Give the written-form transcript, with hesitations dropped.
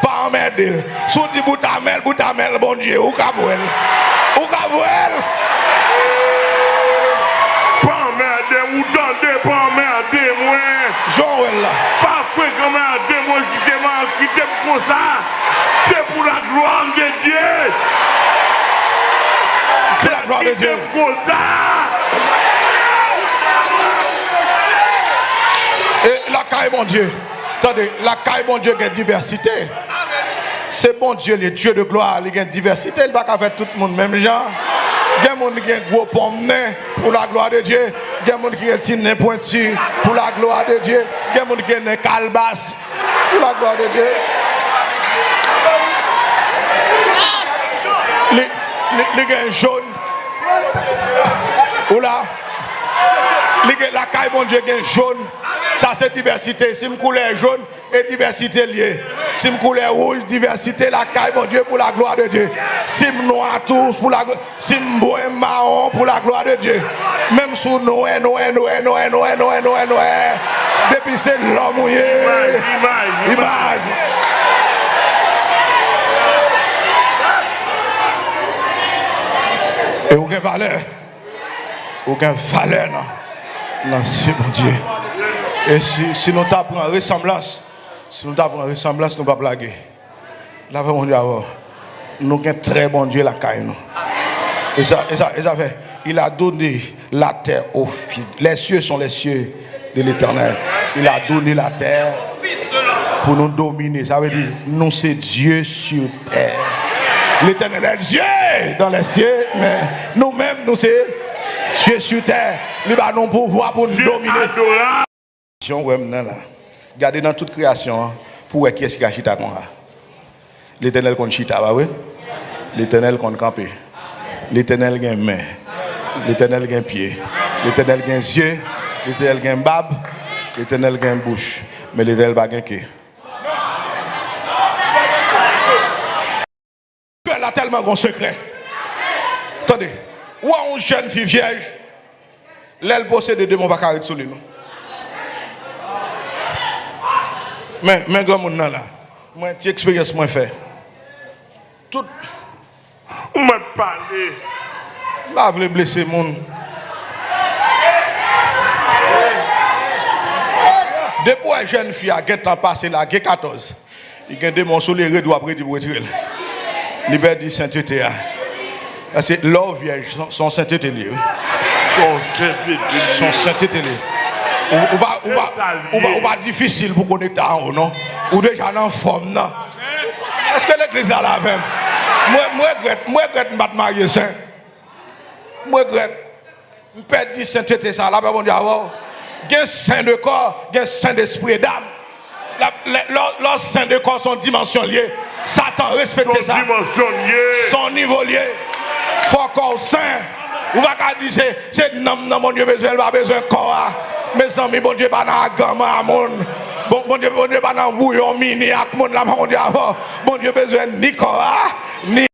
Pas emmerder. Sous dit boutamel, bon Dieu, ou kabouel. Ou kabouel. Pas emmerder, ou tendez, pas emmerder, moi. Joël là. Pas fait comme emmerder, moi qui t'aime comme ça. C'est pour la gloire de Dieu. C'est la gloire de Dieu. Comme ça. Et la caille, mon Dieu. Attendez, la caille, mon Dieu, il y a diversité. C'est bon Dieu, le Dieu de gloire, il y a diversité. Il ne va pas faire tout le monde même genre. Il y a des gens qui ont un gros pomme pour la gloire de Dieu. Il y a des gens qui ont un petit nez pointu pour la gloire de Dieu. Il y a des gens qui ont un calebasse pour la gloire de Dieu. Il y a un jaune. Ou là, la caille, mon Dieu, il y a un jaune. Ça c'est diversité. Si me couleur jaune et diversité liée. Si me couleur rouge, diversité la caille mon Dieu pour la gloire de Dieu. Si me noir tous pour la gloire. Si me bois marron pour la gloire de Dieu. Même sous Noé. Depuis c'est l'homme mouillé. Image. Et aucun valeur. Aucun valeur non. Non, c'est mon Dieu. Et si nous avons une ressemblance, nous ne pouvons pas blaguer. Là, mon Dieu, nous avons un très bon Dieu, la caille. Et ça fait, il a donné la terre aux fils. Les cieux sont les cieux de l'Éternel. Il a donné la terre pour nous dominer. Ça veut dire, nous c'est Dieu sur terre. L'Éternel est Dieu dans les cieux, mais nous-mêmes, nous c'est Dieu sur terre. Il a nos pouvoir pour nous dominer. Regardez dans toute création pour qui est-ce qui a chita comme ça. L'Éternel qu'on chita, oui. L'Éternel qu'on campé. L'Éternel a une main. L'Éternel a un pied. L'Éternel a un yeux. L'Éternel a un bab. L'Éternel a une bouche. Mais l'Éternel n'a pas un cœur. Elle a tellement grand secret. Attendez. Où est une jeune fille vierge? L'elle possède des démons pas carrés sur lui. Mais grand monde là, moi une expérience moi fait. Tout m'a parlé. Là veut blesser monde. Depuis une jeune fille a temps passé là, 14. Il y a des morceaux les doit après pour retirer. Libère dit sainteté. C'est leur vierge son sainteté lié. Son sainteté lié. Ou pas difficile pour connecter en haut, non? Ou déjà en forme, non? Est-ce que l'église là la même? Moi, regrette de me marier saint. Moi, regrette. Je perds 10 sainteté ça, là, bon Dieu, il y a un saint de corps, il y a un saint d'esprit et d'âme. Leurs saints de corps sont dimension liée. Satan respecte ça. Son niveau lié. Faut corps saint. Ou pas dire c'est non, mon Dieu, besoin, pas besoin de corps. Mes amis, bon Dieu, pas dans la gamme à mon. Bon Dieu, pas dans bouillon mini à mon là, bon Dieu, besoin ni corps, ni